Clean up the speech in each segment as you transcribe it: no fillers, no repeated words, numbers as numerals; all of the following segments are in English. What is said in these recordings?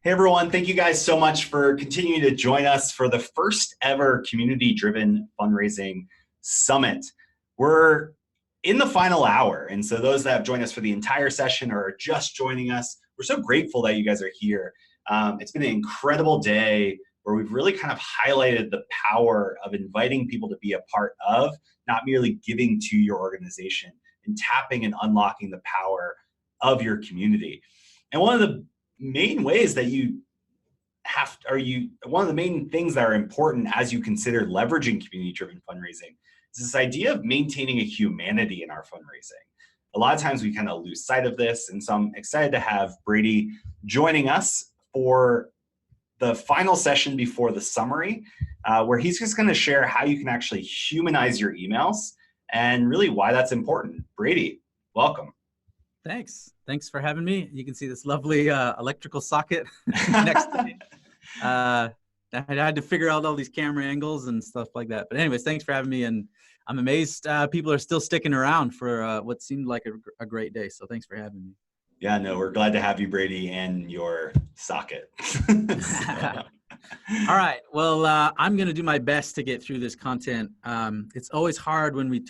Hey everyone, thank you guys so much for continuing to join us for the first ever community-driven fundraising summit. We're in the final hour, and so those that have joined us for the entire session or are just joining us, we're so grateful that you guys are here. It's been an incredible day where we've really kind of highlighted the power of inviting people to be a part of, not merely giving to your organization, and tapping and unlocking the power of your community. And one of the main ways that one of the main things that are important as you consider leveraging community-driven fundraising is this idea of maintaining a humanity in our fundraising. A lot of times we kind of lose sight of this, and so I'm excited to have Brady joining us for the final session before the summary, where he's just going to share how you can actually humanize your emails and really why that's important. Brady, welcome. Thanks for having me. You can see this lovely electrical socket next to me. I had to figure out all these camera angles and stuff like that. But anyways, thanks for having me. And I'm amazed people are still sticking around for what seemed like a great day. So thanks for having me. Yeah, no, we're glad to have you, Brady, and your socket. All right. Well, I'm going to do my best to get through this content. It's always hard when we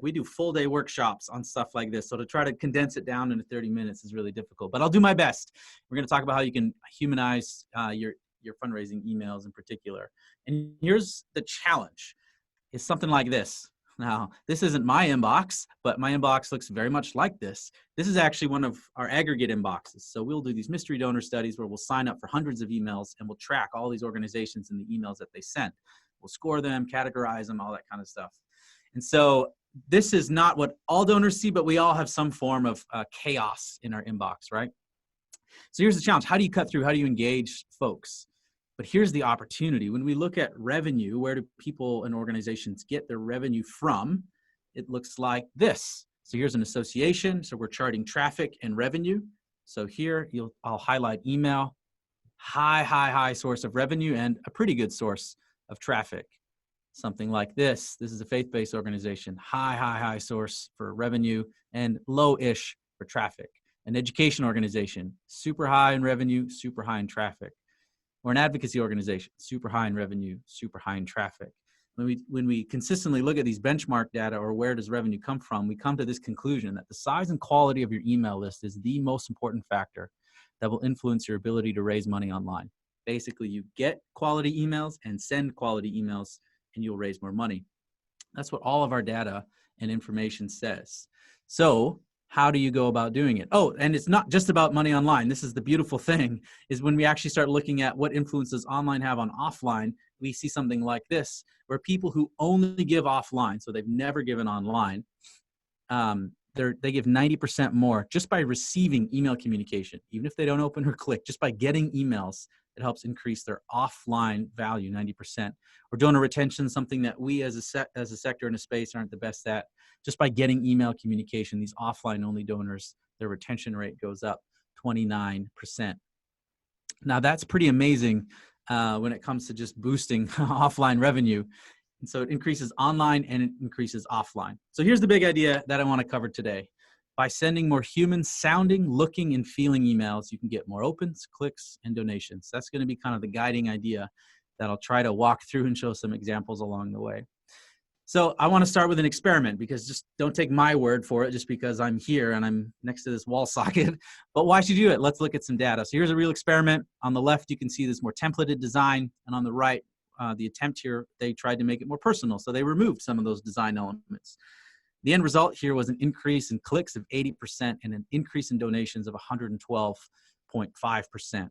we do full day workshops on stuff like this. So to try to condense it down into 30 minutes is really difficult, but I'll do my best. We're going to talk about how you can humanize your fundraising emails in particular. And here's the challenge. It's something like this. Now, this isn't my inbox, but my inbox looks very much like this. This is actually one of our aggregate inboxes. So we'll do these mystery donor studies where we'll sign up for hundreds of emails and we'll track all these organizations and the emails that they sent. We'll score them, categorize them, all that kind of stuff. And so this is not what all donors see, but we all have some form of chaos in our inbox, right? So here's the challenge. How do you cut through? How do you engage folks? But here's the opportunity. When we look at revenue, where do people and organizations get their revenue from? It looks like this. So here's an association. So we're charting traffic and revenue. So here I'll highlight email, high source of revenue and a pretty good source of traffic. Something like this. This is a faith-based organization, high source for revenue and low-ish for traffic. An education organization, super high in revenue, super high in traffic. Or an advocacy organization, super high in revenue, super high in traffic. When we consistently look at these benchmark data or where does revenue come from, we come to this conclusion that the size and quality of your email list is the most important factor that will influence your ability to raise money online. Basically, you get quality emails and send quality emails and you'll raise more money. That's what all of our data and information says. So how do you go about doing it? Oh, and it's not just about money online. This is the beautiful thing, is when we actually start looking at what influences online have on offline, we see something like this, where people who only give offline, so they've never given online, they give 90% more just by receiving email communication. Even if they don't open or click, just by getting emails, it helps increase their offline value 90%. Or donor retention, something that we as a sector in a space aren't the best at. Just by getting email communication, these offline only donors, their retention rate goes up 29%. Now that's pretty amazing when it comes to just boosting offline revenue. And so it increases online and it increases offline. So here's the big idea that I want to cover today. By sending more human sounding, looking, and feeling emails, you can get more opens, clicks, and donations. That's going to be kind of the guiding idea that I'll try to walk through and show some examples along the way. So I want to start with an experiment, because just don't take my word for it just because I'm here and I'm next to this wall socket. But why should you do it? Let's look at some data. So here's a real experiment. On the left, you can see this more templated design. And on the right, the attempt here, they tried to make it more personal. So they removed some of those design elements. The end result here was an increase in clicks of 80% and an increase in donations of 112.5%.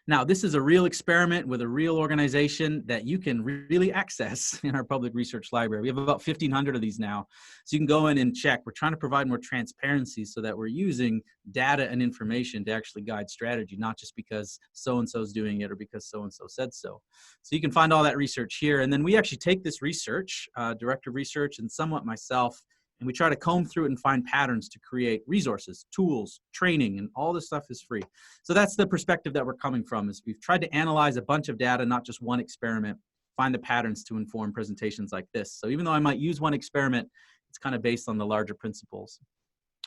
Now, this is a real experiment with a real organization that you can really access in our public research library. We have about 1,500 of these now. So you can go in and check. We're trying to provide more transparency so that we're using data and information to actually guide strategy, not just because so-and-so is doing it or because so-and-so said so. So you can find all that research here. And then we actually take this research, director of research and somewhat myself, and we try to comb through it and find patterns to create resources, tools, training, and all this stuff is free. So that's the perspective that we're coming from, is we've tried to analyze a bunch of data, not just one experiment, find the patterns to inform presentations like this. So even though I might use one experiment, it's kind of based on the larger principles.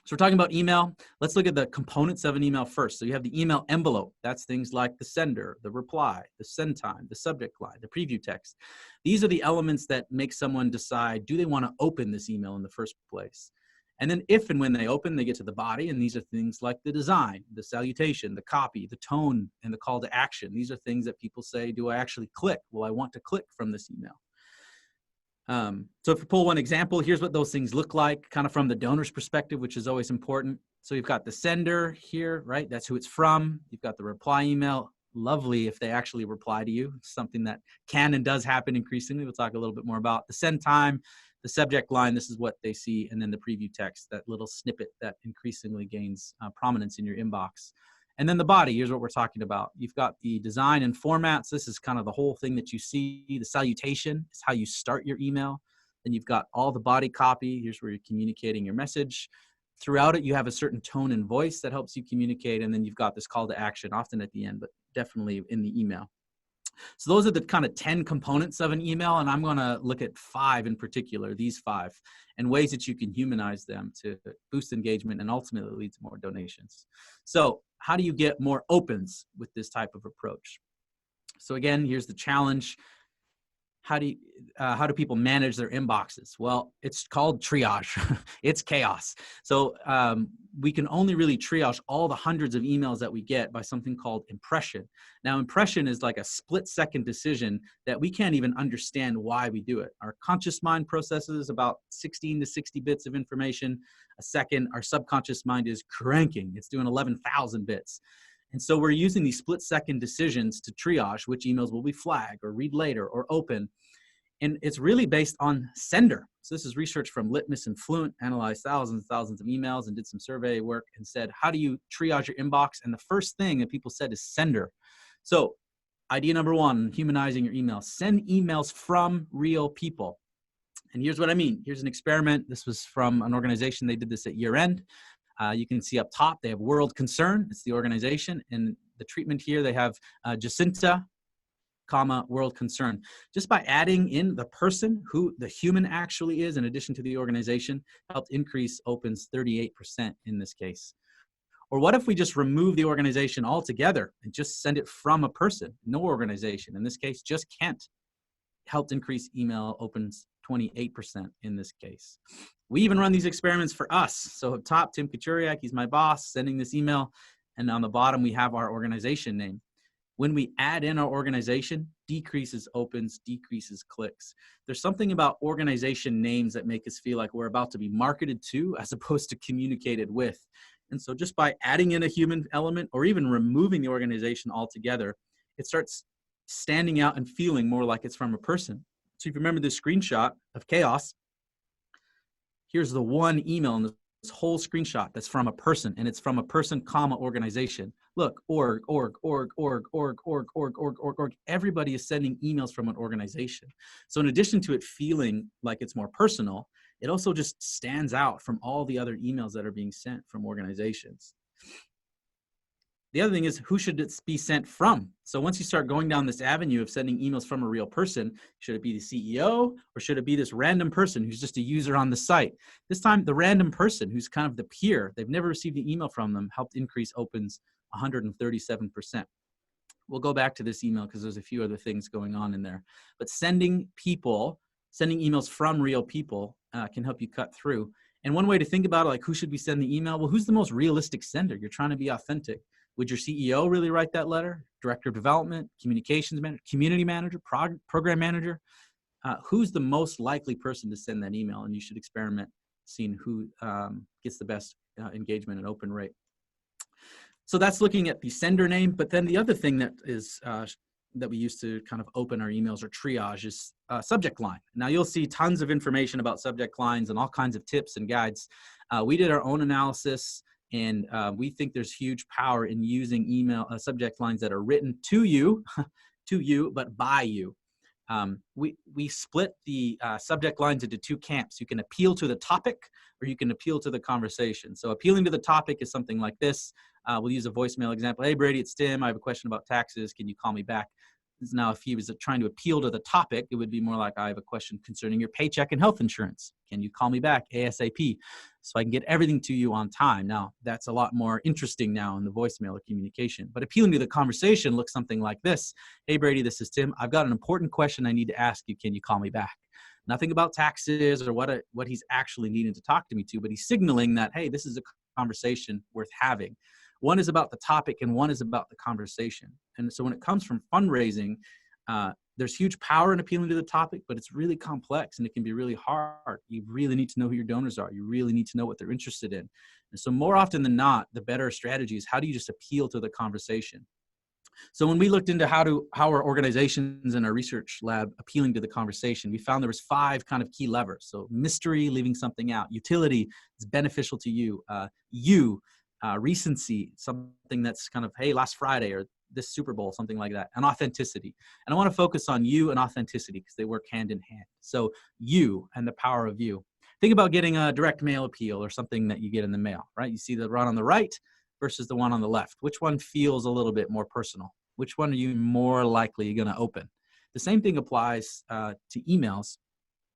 So we're talking about email. Let's look at the components of an email first. So you have the email envelope. That's things like the sender, the reply, the send time, the subject line, the preview text. These are the elements that make someone decide, do they want to open this email in the first place? And then if and when they open, they get to the body. And these are things like the design, the salutation, the copy, the tone, and the call to action. These are things that people say, do I actually click? Well, I want to click from this email. So if we pull one example, here's what those things look like, kind of from the donor's perspective, which is always important. So you've got the sender here, right? That's who it's from. You've got the reply email. Lovely if they actually reply to you. It's something that can and does happen increasingly. We'll talk a little bit more about the send time, the subject line. This is what they see. And then the preview text, that little snippet that increasingly gains prominence in your inbox. And then the body, here's what we're talking about. You've got the design and formats. This is kind of the whole thing that you see. The salutation is how you start your email. Then you've got all the body copy. Here's where you're communicating your message. Throughout it, you have a certain tone and voice that helps you communicate. And then you've got this call to action, often at the end, but definitely in the email. So those are the kind of 10 components of an email, and I'm going to look at 5 in particular, these 5, and ways that you can humanize them to boost engagement and ultimately lead to more donations. So how do you get more opens with this type of approach? So again, here's the challenge. How do people manage their inboxes? Well, it's called triage. It's chaos. So we can only really triage all the hundreds of emails that we get by something called impression. Now, impression is like a split-second decision that we can't even understand why we do it. Our conscious mind processes about 16 to 60 bits of information a second. Our subconscious mind is cranking. It's doing 11,000 bits. And so we're using these split-second decisions to triage which emails will we flag or read later or open. And it's really based on sender. So this is research from Litmus and Fluent, analyzed thousands and thousands of emails and did some survey work and said, how do you triage your inbox? And the first thing that people said is sender. So idea number 1, humanizing your email. Send emails from real people. And here's what I mean. Here's an experiment. This was from an organization. They did this at year end. You can see up top, they have World Concern. It's the organization. And the treatment here, they have Jacinta, comma, World Concern. Just by adding in the person, who the human actually is, in addition to the organization, helped increase opens 38% in this case. Or what if we just remove the organization altogether and just send it from a person, no organization? In this case, just Kent helped increase email opens 28% in this case. We even run these experiments for us. So up top, Tim Kachuriak, he's my boss, sending this email. And on the bottom, we have our organization name. When we add in our organization, decreases opens, decreases clicks. There's something about organization names that make us feel like we're about to be marketed to as opposed to communicated with. And so just by adding in a human element or even removing the organization altogether, it starts standing out and feeling more like it's from a person. So if you remember this screenshot of chaos, here's the one email in this whole screenshot that's from a person, and it's from a person, comma, organization. Look, org. Everybody is sending emails from an organization. So in addition to it feeling like it's more personal, it also just stands out from all the other emails that are being sent from organizations. The other thing is, who should it be sent from? So once you start going down this avenue of sending emails from a real person, should it be the CEO or should it be this random person who's just a user on the site? This time, the random person who's kind of the peer, they've never received an email from them, helped increase opens 137%. We'll go back to this email because there's a few other things going on in there. But sending emails from real people can help you cut through. And one way to think about it, like who should we send the email? Well, who's the most realistic sender? You're trying to be authentic. Would your CEO really write that letter? Director of development, communications manager, community manager, program manager? Who's the most likely person to send that email? And you should experiment seeing who gets the best engagement and open rate. So that's looking at the sender name. But then the other thing that is that we use to kind of open our emails or triage is subject line. Now you'll see tons of information about subject lines and all kinds of tips and guides. We did our own analysis. And we think there's huge power in using email subject lines that are written to you, but by you. We split the subject lines into 2 camps. You can appeal to the topic or you can appeal to the conversation. So appealing to the topic is something like this. We'll use a voicemail example. Hey, Brady, it's Tim. I have a question about taxes. Can you call me back? Now, if he was trying to appeal to the topic, it would be more like, I have a question concerning your paycheck and health insurance. Can you call me back ASAP so I can get everything to you on time? Now, that's a lot more interesting now in the voicemail or communication. But appealing to the conversation looks something like this. Hey, Brady, this is Tim. I've got an important question I need to ask you. Can you call me back? Nothing about taxes or what he's actually needing to talk to me to, but he's signaling that, hey, this is a conversation worth having. One is about the topic and one is about the conversation. And so when it comes from fundraising, there's huge power in appealing to the topic, but it's really complex and it can be really hard. You really need to know who your donors are. You really need to know what they're interested in. And so more often than not, the better strategy is, how do you just appeal to the conversation? So when we looked into how our organizations in our research lab appealing to the conversation, we found there was 5 kind of key levers. So mystery, leaving something out; utility, is beneficial to you; recency, something that's kind of, hey, last Friday or this Super Bowl, something like that; and authenticity. And I want to focus on you and authenticity because they work hand in hand. So you and the power of you. Think about getting a direct mail appeal or something that you get in the mail, right? You see the one on the right versus the one on the left. Which one feels a little bit more personal? Which one are you more likely going to open? The same thing applies to emails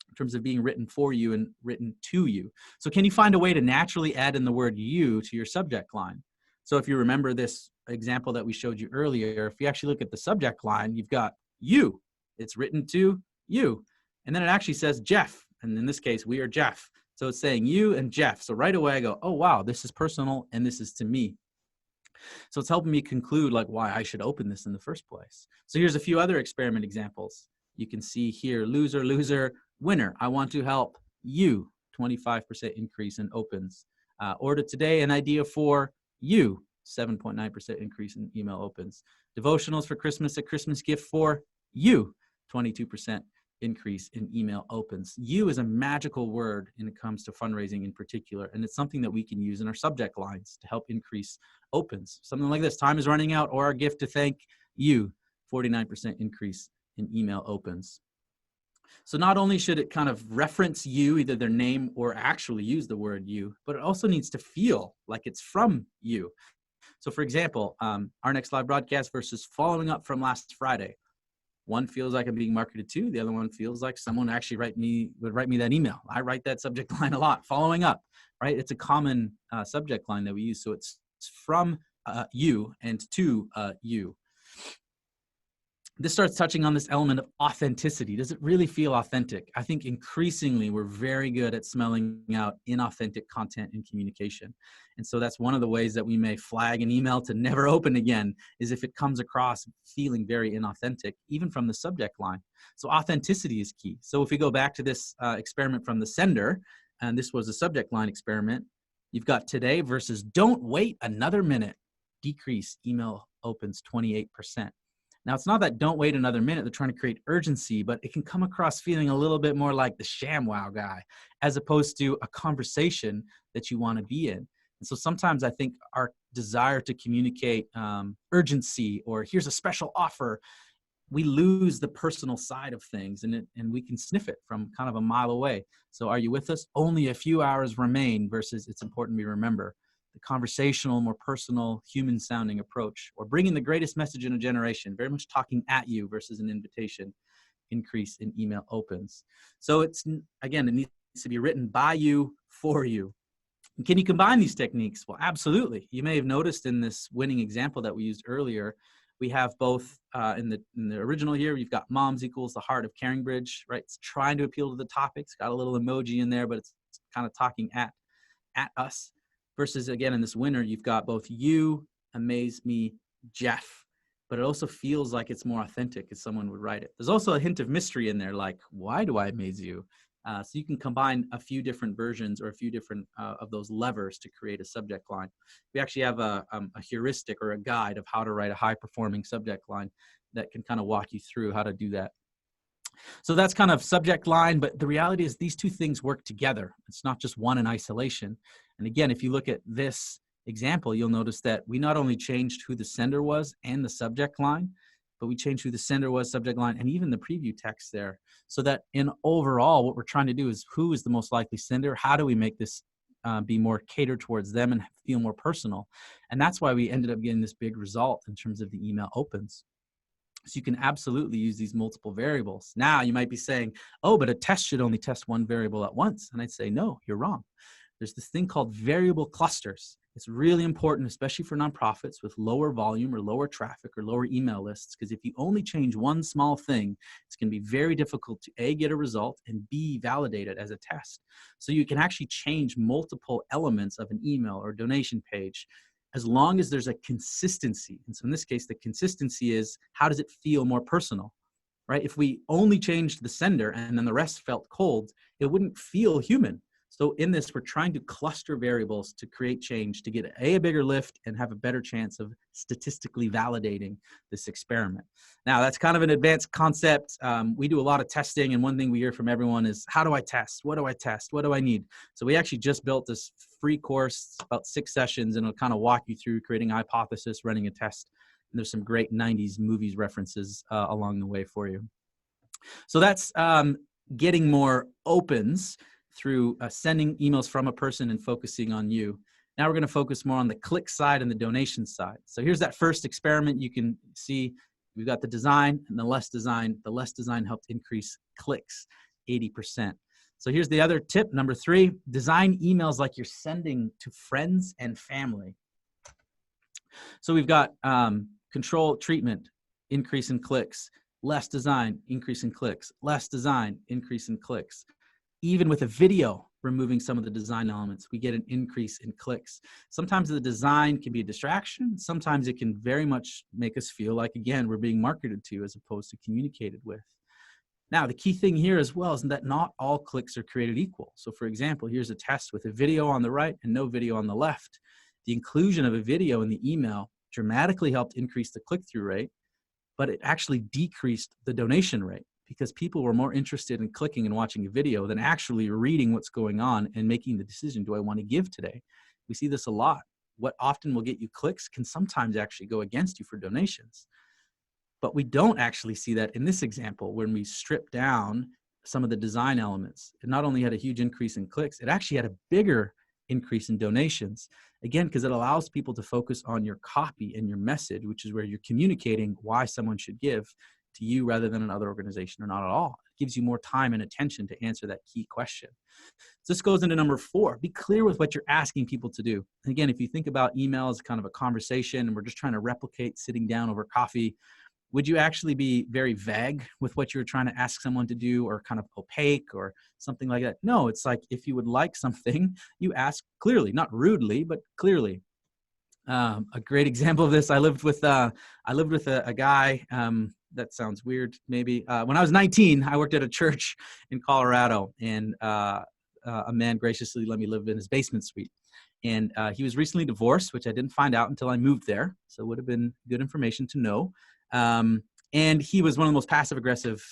in terms of being written for you and written to you. So can you find a way to naturally add in the word you to your subject line? So if you remember this example that we showed you earlier, if you actually look at the subject line, you've got you. It's written to you. And then it actually says Jeff. And in this case, we are Jeff. So it's saying you and Jeff. So right away I go, oh, wow, this is personal and this is to me. So it's helping me conclude like why I should open this in the first place. So here's a few other experiment examples. You can see here, loser, loser, winner. I want to help you. 25% increase in opens. Order today, an idea for you. 7.9% increase in email opens. Devotionals for Christmas, a Christmas gift for you. 22% increase in email opens. You is a magical word when it comes to fundraising in particular, and it's something that we can use in our subject lines to help increase opens. Something like this: time is running out, or our gift to thank you. 49% increase in email opens. So not only should it kind of reference you, either their name or actually use the word you, but it also needs to feel like it's from you. So for example, our next live broadcast versus following up from last Friday. One feels like I'm being marketed to. The other one feels like someone actually would write me that email. I write that subject line a lot. Following up, right? It's a common subject line that we use. So it's from you and to you. This starts touching on this element of authenticity. Does it really feel authentic? I think increasingly we're very good at smelling out inauthentic content in communication. And so that's one of the ways that we may flag an email to never open again, is if it comes across feeling very inauthentic, even from the subject line. So authenticity is key. So if we go back to this experiment from the sender, and this was a subject line experiment, you've got today versus don't wait another minute. Decrease email opens 28%. Now, it's not that don't wait another minute. They're trying to create urgency, but it can come across feeling a little bit more like the ShamWow guy, as opposed to a conversation that you want to be in. And so sometimes I think our desire to communicate urgency or here's a special offer, we lose the personal side of things, and we can sniff it from kind of a mile away. So are you with us? Only a few hours remain versus it's important we remember. The conversational, more personal, human-sounding approach, or bringing the greatest message in a generation, very much talking at you versus an invitation, increase in email opens. So it's, again, it needs to be written by you, for you. And can you combine these techniques? Well, absolutely. You may have noticed in this winning example that we used earlier, we have both in the original here, you've got moms equals the heart of Caring Bridge, right? It's trying to appeal to the topic. It's got a little emoji in there, but it's kind of talking at us. Versus, again, in this winner, you've got both you, amaze me, Jeff, but it also feels like it's more authentic as someone would write it. There's also a hint of mystery in there, like, why do I amaze you? So you can combine a few different versions or a few different of those levers to create a subject line. We actually have a heuristic or a guide of how to write a high-performing subject line that can kind of walk you through how to do that. So that's kind of subject line, but the reality is these two things work together. It's not just one in isolation. And again, if you look at this example, you'll notice that we not only changed who the sender was and the subject line, but we changed who the sender was, subject line, and even the preview text there. So that in overall, what we're trying to do is who is the most likely sender? How do we make this be more catered towards them and feel more personal? And that's why we ended up getting this big result in terms of the email opens. So you can absolutely use these multiple variables. Now you might be saying, oh, but a test should only test one variable at once. And I'd say, no, you're wrong. There's this thing called variable clusters. It's really important, especially for nonprofits with lower volume or lower traffic or lower email lists, because if you only change one small thing, it's going to be very difficult to A, get a result, and B, validate it as a test. So you can actually change multiple elements of an email or donation page as long as there's a consistency. And so in this case, the consistency is, how does it feel more personal, right? If we only changed the sender and then the rest felt cold, it wouldn't feel human. So in this, we're trying to cluster variables to create change, to get a bigger lift and have a better chance of statistically validating this experiment. Now, that's kind of an advanced concept. We do a lot of testing, and one thing we hear from everyone is, how do I test? What do I test? What do I need? So we actually just built this free course, about 6 sessions, and it'll kind of walk you through creating a hypothesis, running a test. And there's some great 90s movies references along the way for you. So that's getting more opens through sending emails from a person and focusing on you. Now we're going to focus more on the click side and the donation side. So here's that first experiment. You can see we've got the design and the less design. The less design helped increase clicks 80%. So here's the other tip, number 3, design emails like you're sending to friends and family. So we've got control treatment, increase in clicks, less design, increase in clicks, less design, increase in clicks. Even with a video, removing some of the design elements, we get an increase in clicks. Sometimes the design can be a distraction. Sometimes it can very much make us feel like, again, we're being marketed to as opposed to communicated with. Now, the key thing here as well is that not all clicks are created equal. So for example, here's a test with a video on the right and no video on the left. The inclusion of a video in the email dramatically helped increase the click-through rate, but it actually decreased the donation rate, because people were more interested in clicking and watching a video than actually reading what's going on and making the decision, do I want to give today? We see this a lot. What often will get you clicks can sometimes actually go against you for donations. But we don't actually see that in this example when we strip down some of the design elements. It not only had a huge increase in clicks, it actually had a bigger increase in donations. Again, because it allows people to focus on your copy and your message, which is where you're communicating why someone should give to you rather than another organization, or not at all. It gives you more time and attention to answer that key question. So this goes into number 4, be clear with what you're asking people to do. And again, if you think about email as kind of a conversation and we're just trying to replicate sitting down over coffee, would you actually be very vague with what you're trying to ask someone to do, or kind of opaque or something like that? No, it's like, if you would like something, you ask clearly, not rudely, but clearly. A great example of this, I lived with a guy, that sounds weird maybe. When I was 19, I worked at a church in Colorado, and a man graciously let me live in his basement suite. And he was recently divorced, which I didn't find out until I moved there. So it would have been good information to know. And he was one of the most passive-aggressive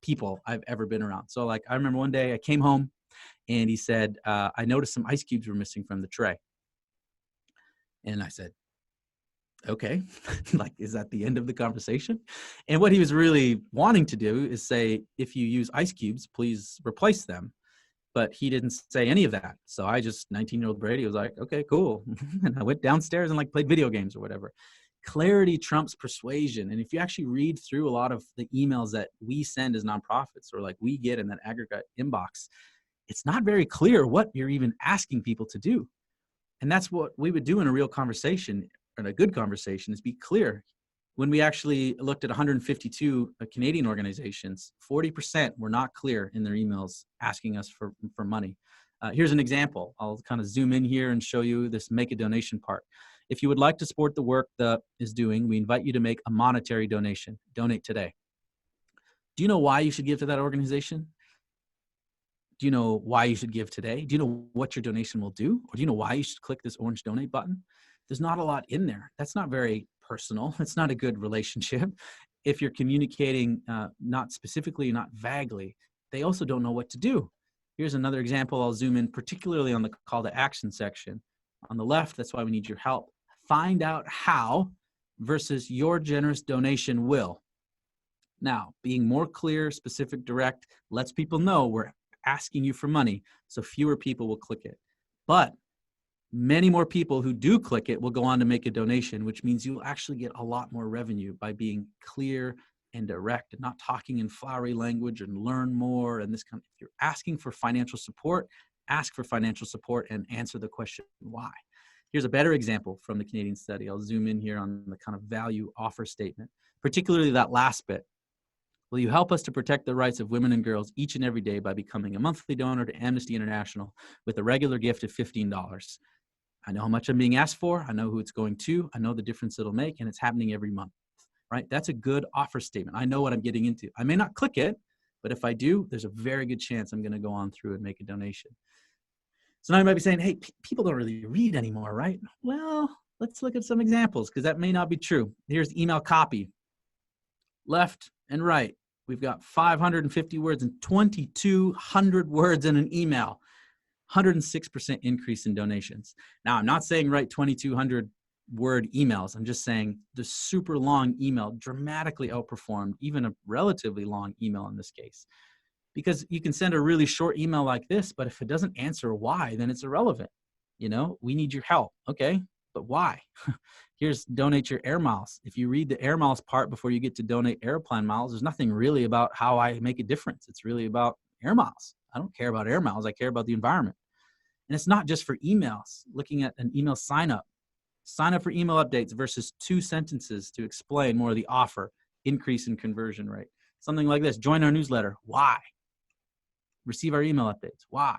people I've ever been around. So like, I remember one day I came home and he said, I noticed some ice cubes were missing from the tray. And I said, okay, like, is that the end of the conversation? And what he was really wanting to do is say, if you use ice cubes, please replace them. But he didn't say any of that. So I just, 19-year-old Brady, was like, okay, cool. And I went downstairs and like played video games or whatever. Clarity trumps persuasion. And if you actually read through a lot of the emails that we send as nonprofits, or like we get in that aggregate inbox, it's not very clear what you're even asking people to do. And that's what we would do in a real conversation, and a good conversation, is be clear. When we actually looked at 152 Canadian organizations, 40% were not clear in their emails asking us for money. Here's an example. I'll kind of zoom in here and show you this make a donation part. If you would like to support the work that is doing, we invite you to make a monetary donation. Donate today. Do you know why you should give to that organization? Do you know why you should give today? Do you know what your donation will do? Or do you know why you should click this orange donate button? There's not a lot in there. That's not very personal. It's not a good relationship. If you're communicating not specifically, not vaguely, they also don't know what to do. Here's another example. I'll zoom in particularly on the call to action section. On the left, that's why we need your help. Find out how versus your generous donation will. Now, being more clear, specific, direct, lets people know we're asking you for money, so fewer people will click it. But Many more people who do click it will go on to make a donation, which means you'll actually get a lot more revenue by being clear and direct and not talking in flowery language and learn more. And this kind of, if you're asking for financial support, ask for financial support and answer the question, why? Here's a better example from the Canadian study. I'll zoom in here on the kind of value offer statement, particularly that last bit. Will you help us to protect the rights of women and girls each and every day by becoming a monthly donor to Amnesty International with a regular gift of $15? I know how much I'm being asked for. I know who it's going to. I know the difference it'll make, and it's happening every month, right? That's a good offer statement. I know what I'm getting into. I may not click it, but if I do, there's a very good chance I'm going to go on through and make a donation. So now you might be saying, hey, people don't really read anymore, right? Well, let's look at some examples because that may not be true. Here's email copy. Left and right. We've got 550 words and 2,200 words in an email. 106% increase in donations. Now, I'm not saying write 2,200 word emails. I'm just saying the super long email dramatically outperformed even a relatively long email in this case. Because you can send a really short email like this, but if it doesn't answer why, then it's irrelevant. You know, we need your help. Okay, but why? Here's donate your air miles. If you read the air miles part before you get to donate airplane miles, there's nothing really about how I make a difference. It's really about air miles. I don't care about air miles. I care about the environment. And it's not just for emails. Looking at an email sign up for email updates versus 2 sentences to explain more of the offer, increase in conversion rate. Something like this, join our newsletter. Why? Receive our email updates. Why?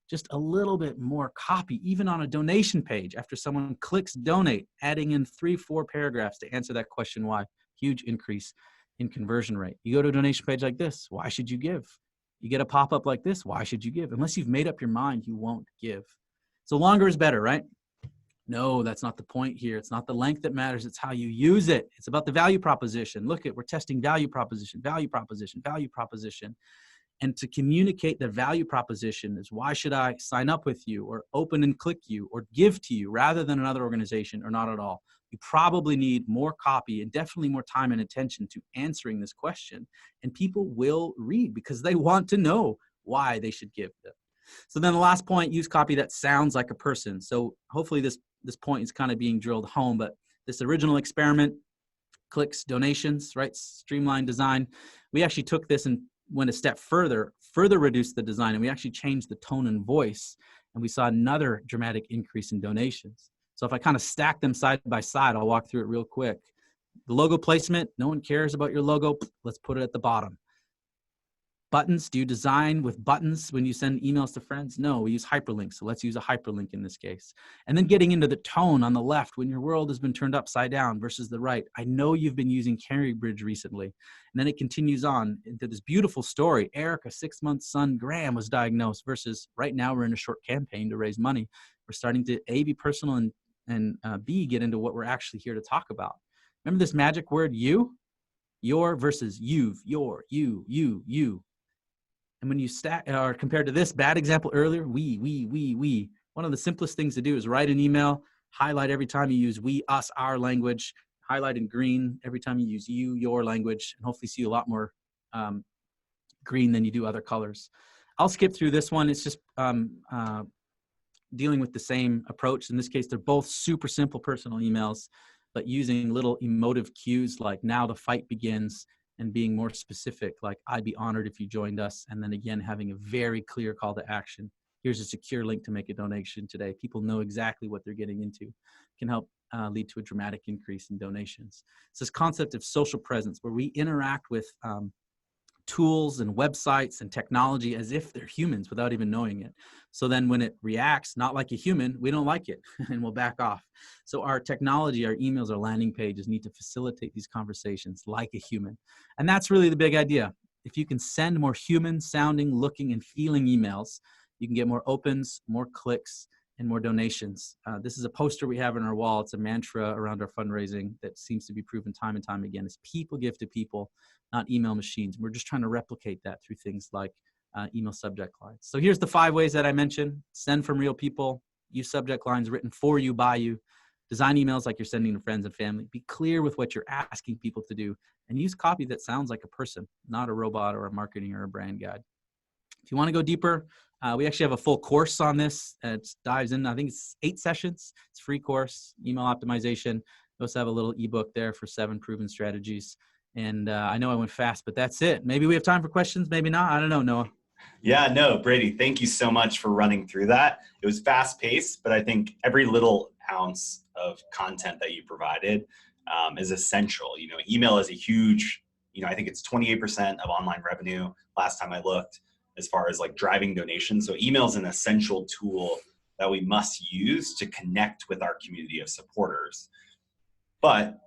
Just a little bit more copy, even on a donation page after someone clicks donate, adding in 3-4 paragraphs to answer that question why. Huge increase in conversion rate. You go to a donation page like this, why should you give? You get a pop-up like this, why should you give? Unless you've made up your mind, you won't give. So longer is better, right? No, that's not the point here. It's not the length that matters. It's how you use it. It's about the value proposition. Look at, we're testing value proposition, value proposition, value proposition. And to communicate the value proposition is why should I sign up with you or open and click you or give to you rather than another organization or not at all. You probably need more copy and definitely more time and attention to answering this question. And people will read because they want to know why they should give them. So then the last point, use copy that sounds like a person. So hopefully this point is kind of being drilled home, but this original experiment, clicks, donations, right? Streamlined design. We actually took this and went a step further reduced the design, and we actually changed the tone and voice, and we saw another dramatic increase in donations. So if I kind of stack them side by side, I'll walk through it real quick. The logo placement, no one cares about your logo. Let's put it at the bottom. Buttons, do you design with buttons when you send emails to friends? No, we use hyperlinks. So let's use a hyperlink in this case. And then getting into the tone on the left when your world has been turned upside down versus the right. I know you've been using Carry Bridge recently. And then it continues on into this beautiful story. Eric, a 6-month son, Graham, was diagnosed versus right now we're in a short campaign to raise money. We're starting to A, be personal and B, get into what we're actually here to talk about. Remember this magic word, you? Your versus you've, your, you. And when you stack or compared to this bad example earlier, we, one of the simplest things to do is write an email, highlight every time you use we, us, our language, highlight in green every time you use you, your language, and hopefully see a lot more green than you do other colors. I'll skip through this one. It's just dealing with the same approach. In this case, they're both super simple personal emails, but using little emotive cues like now the fight begins, and being more specific, like I'd be honored if you joined us. And then again, having a very clear call to action. Here's a secure link to make a donation today. People know exactly what they're getting into. It can help lead to a dramatic increase in donations. It's this concept of social presence where we interact with tools and websites and technology as if they're humans without even knowing it. So then when it reacts not like a human, we don't like it and we'll back off. So our technology, our emails, our landing pages need to facilitate these conversations like a human. And that's really the big idea. If you can send more human sounding, looking, and feeling emails, you can get more opens, more clicks, and more donations. This is a poster we have on our wall. It's a mantra around our fundraising that seems to be proven time and time again. Is people give to people, not email machines. We're just trying to replicate that through things like email subject lines. So here's the 5 ways that I mentioned. Send from real people, use subject lines written for you, by you, design emails like you're sending to friends and family, be clear with what you're asking people to do, and use copy that sounds like a person, not a robot or a marketing or a brand guide. If you want to go deeper, we actually have a full course on this. It dives in, I think it's 8 sessions. It's a free course, email optimization. We also have a little ebook there for 7 proven strategies. And I know I went fast, but that's it. Maybe we have time for questions, maybe not. I don't know, Noah. Yeah, no, Brady, thank you so much for running through that. It was fast paced, but I think every little ounce of content that you provided is essential. Email is a huge, I think it's 28% of online revenue last time I looked, as far as like driving donations. So email is an essential tool that we must use to connect with our community of supporters. But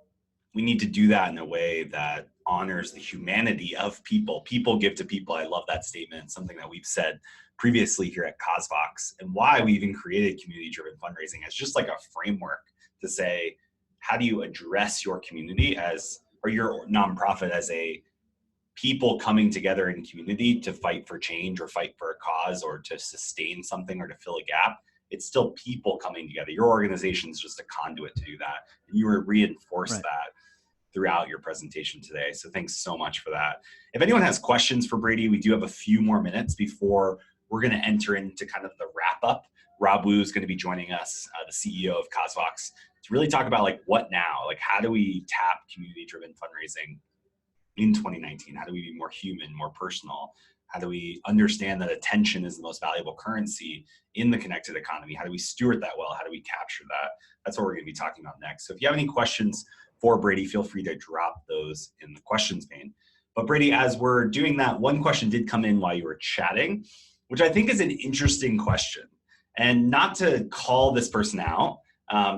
we need to do that in a way that honors the humanity of people. People give to people. I love that statement. Something that we've said previously here at CosVox, and why we even created community-driven fundraising as just like a framework to say, how do you address your community or your nonprofit as a people coming together in community to fight for change or fight for a cause or to sustain something or to fill a gap. It's still people coming together. Your organization is just a conduit to do that. And you reinforce that throughout your presentation today. So thanks so much for that. If anyone has questions for Brady, we do have a few more minutes before we're going to enter into kind of the wrap up. Rob Wu is going to be joining us, the CEO of CosVox, to really talk about like what now, like how do we tap community-driven fundraising in 2019? How do we be more human, more personal? How do we understand that attention is the most valuable currency in the connected economy? How do we steward that well? How do we capture that? That's what we're going to be talking about next. So if you have any questions for Brady, feel free to drop those in the questions pane. But Brady, as we're doing that, one question did come in while you were chatting, which I think is an interesting question. And not to call this person out,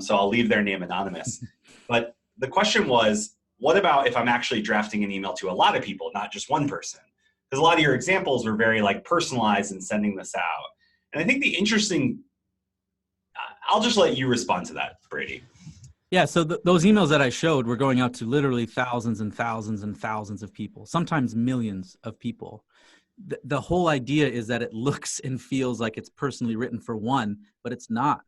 so I'll leave their name anonymous. But the question was, what about if I'm actually drafting an email to a lot of people, not just one person? Because a lot of your examples were very like personalized in sending this out. And I think I'll just let you respond to that, Brady. Yeah, so those emails that I showed were going out to literally thousands and thousands and thousands of people, sometimes millions of people. The whole idea is that it looks and feels like it's personally written for one, but it's not.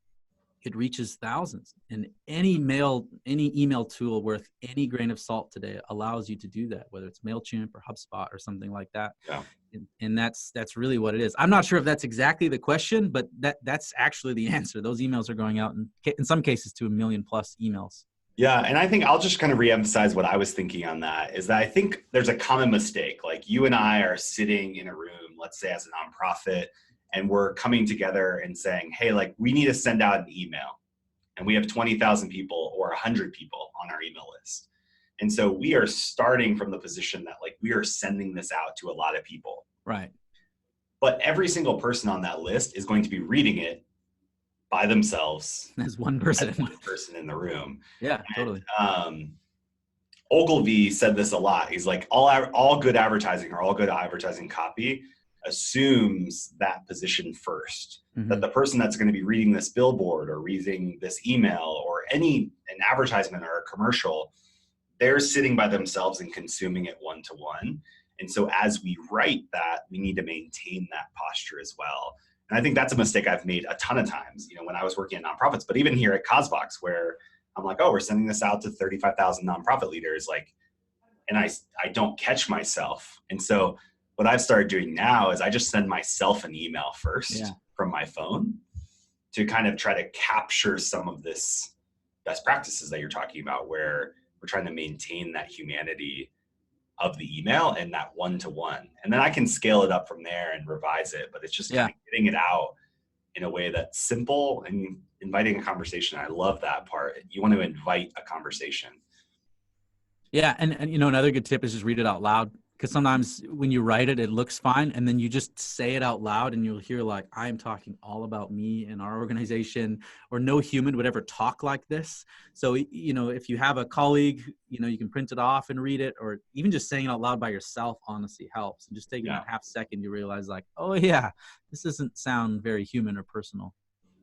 It reaches thousands. And any email tool worth any grain of salt today allows you to do that, whether it's MailChimp or HubSpot or something like that. Yeah. And that's really what it is. I'm not sure if that's exactly the question, but that's actually the answer. Those emails are going out in some cases to 1 million plus emails. Yeah, and I think I'll just kind of reemphasize what I was thinking on that, is that I think there's a common mistake. Like you and I are sitting in a room, let's say as a nonprofit, and we're coming together and saying, hey, like we need to send out an email. And we have 20,000 people or 100 people on our email list. And so we are starting from the position that like we are sending this out to a lot of people. Right. But every single person on that list is going to be reading it by themselves. As one person. As one person in the room. Yeah, totally. Ogilvy said this a lot. He's like, all good advertising or all good advertising copy assumes that position first. Mm-hmm. That the person that's going to be reading this billboard or reading this email or an advertisement or a commercial, they're sitting by themselves and consuming it one-to-one. And so as we write that, we need to maintain that posture as well. And I think that's a mistake I've made a ton of times, when I was working at nonprofits, but even here at CosVox, where I'm like, oh, we're sending this out to 35,000 nonprofit leaders, and I don't catch myself. And so what I've started doing now is I just send myself an email first from my phone to kind of try to capture some of this best practices that you're talking about, where we're trying to maintain that humanity of the email and that one-to-one. And then I can scale it up from there and revise it, but it's just kind of getting it out in a way that's simple and inviting a conversation. I love that part. You want to invite a conversation. Yeah. And another good tip is just read it out loud. Because sometimes when you write it, it looks fine. And then you just say it out loud and you'll hear like, I am talking all about me and our organization, or no human would ever talk like this. So, if you have a colleague, you can print it off and read it, or even just saying it out loud by yourself honestly helps. And just taking a half second, you realize like, oh yeah, this doesn't sound very human or personal.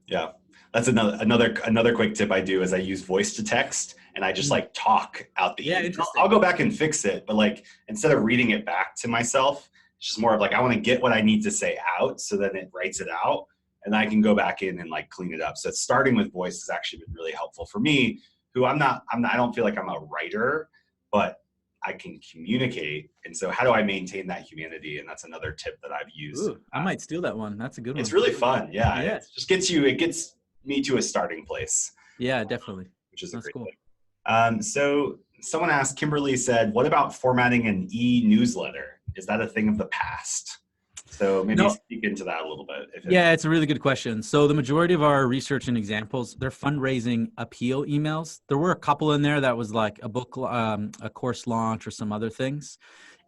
Yeah. That's another quick tip I do is I use voice to text and I just talk out the email. I'll go back and fix it, but instead of reading it back to myself, it's just more of I want to get what I need to say out so then it writes it out and I can go back in and clean it up. So starting with voice has actually been really helpful for me, who I don't feel like I'm a writer, but I can communicate. And so how do I maintain that humanity? And that's another tip that I've used. Ooh, I might steal that one. That's a good It's one. really fun. Yeah. Yeah. It just gets me to a starting place, Yeah, definitely. which is a That's great cool. thing. So someone asked, Kimberly said, what about formatting an e-newsletter? Is that a thing of the past? So maybe No, speak into that a little bit. yeah, it's a really good question. So the majority of our research and examples, they're fundraising appeal emails. There were a couple in there that was like a book, a course launch or some other things.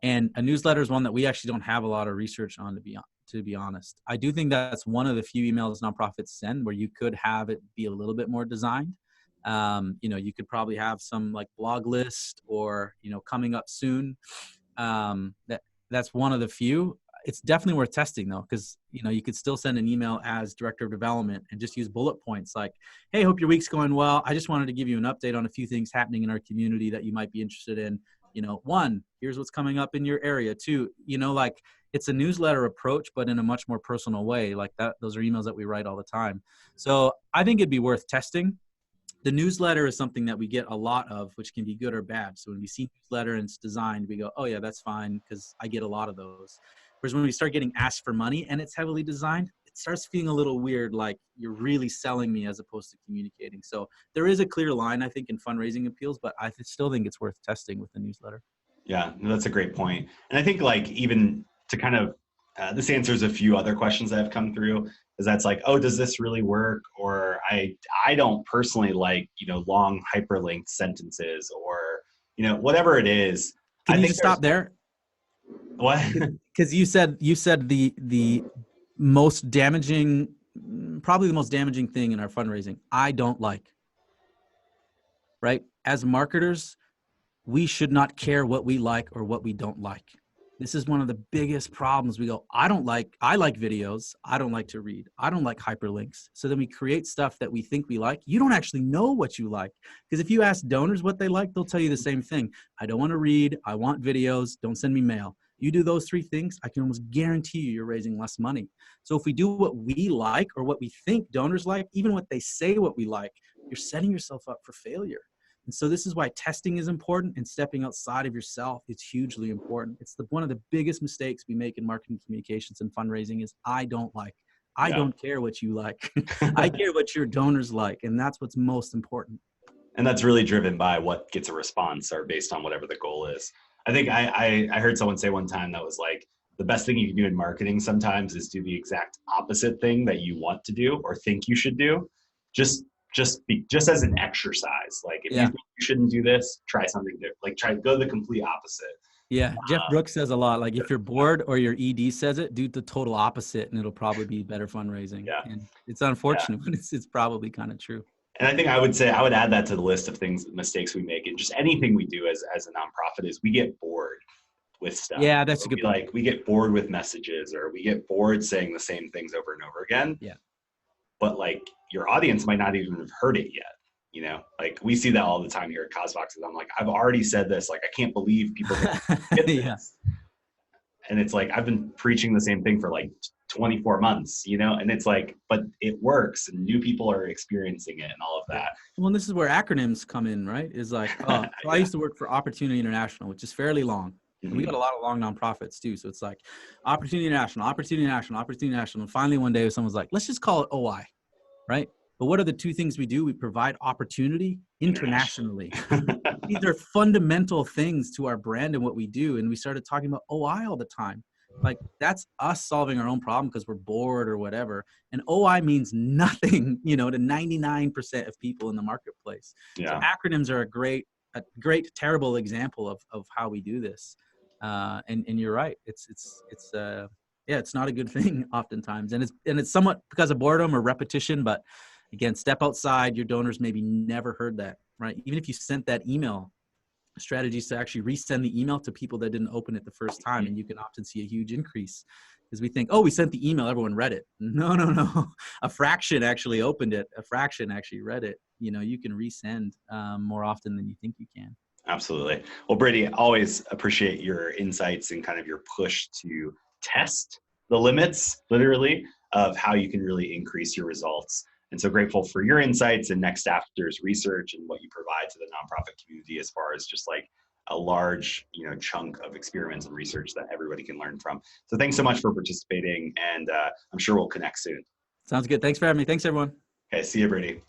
And a newsletter is one that we actually don't have a lot of research on, to be honest. I do think that's one of the few emails nonprofits send where you could have it be a little bit more designed. You could probably have some like blog list or, coming up soon. That's one of the few. It's definitely worth testing though, because you could still send an email as director of development and just use bullet points like, hey, hope your week's going well. I just wanted to give you an update on a few things happening in our community that you might be interested in. One, here's what's coming up in your area. Two, like it's a newsletter approach, but in a much more personal way. Like that, those are emails that we write all the time. So I think it'd be worth testing. The newsletter is something that we get a lot of, which can be good or bad. So when we see newsletter and it's designed, we go, oh yeah, that's fine, because I get a lot of those. Whereas when we start getting asked for money and it's heavily designed, it starts feeling a little weird, like you're really selling me as opposed to communicating. So there is a clear line, I think, in fundraising appeals, but I still think it's worth testing with the newsletter. Yeah, no, that's a great point. And I think like even to kind of, this answers a few other questions that have come through, is that's like, oh, does this really work? Or I don't personally like, long hyperlinked sentences or, whatever it is. Can I you think just stop there? what? Because you said the most damaging, probably the most damaging thing in our fundraising, I don't like, right? As marketers, we should not care what we like or what we don't like. This is one of the biggest problems. We go, I like videos. I don't like to read. I don't like hyperlinks. So then we create stuff that we think we like. You don't actually know what you like. Because if you ask donors what they like, they'll tell you the same thing. I don't want to read. I want videos. Don't send me mail. You do those three things, I can almost guarantee you're raising less money. So if we do what we like or what we think donors like, even what they say what we like, you're setting yourself up for failure. And so this is why testing is important, and stepping outside of yourself is hugely important. It's one of the biggest mistakes we make in marketing communications and fundraising is I don't like. I don't care what you like. I care what your donors like. And that's what's most important. And that's really driven by what gets a response or based on whatever the goal is. I think I heard someone say one time that was like, the best thing you can do in marketing sometimes is do the exact opposite thing that you want to do or think you should do. Just as an exercise. Like if you think you shouldn't do this, try something different. Like try to go the complete opposite. Yeah, Jeff Brooks says a lot. Like if you're bored or your ED says it, do the total opposite, and it'll probably be better fundraising. Yeah. And it's unfortunate, but it's probably kind of true. And I think I would add that to the list of mistakes we make, and just anything we do as a nonprofit is we get bored with stuff. Yeah, that's a good point. Like we get bored with messages, or we get bored saying the same things over and over again. Yeah. But like your audience might not even have heard it yet. Like we see that all the time here at CosVox. I'm like, I've already said this. Like, I can't believe people get this. Yeah. And it's like, I've been preaching the same thing for like 24 months, and it's like, but it works and new people are experiencing it and all of that. Well, this is where acronyms come in, right? Is like, so I used to work for Opportunity International, which is fairly long. And we got a lot of long nonprofits too. So it's like Opportunity International, Opportunity National, Opportunity National. And finally one day someone was like, let's just call it OI, right? But what are the two things we do? We provide opportunity internationally. These are fundamental things to our brand and what we do. And we started talking about OI all the time. Like that's us solving our own problem because we're bored or whatever. And OI means nothing, to 99% of people in the marketplace. Yeah. So acronyms are a great, terrible example of how we do this. And you're right. It's not a good thing oftentimes. And it's somewhat because of boredom or repetition, but again, step outside. Your donors maybe never heard that, right? Even if you sent that email, strategies to actually resend the email to people that didn't open it the first time, and you can often see a huge increase because we think, oh, we sent the email, everyone read it. No. A fraction actually opened it. A fraction actually read it. You can resend more often than you think you can. Absolutely. Well, Brady, always appreciate your insights and kind of your push to test the limits, literally, of how you can really increase your results. And so grateful for your insights and Next After's research and what you provide to the nonprofit community as far as just like a large, chunk of experiments and research that everybody can learn from. So thanks so much for participating, and I'm sure we'll connect soon. Sounds good. Thanks for having me. Thanks, everyone. Okay, see you, Brady.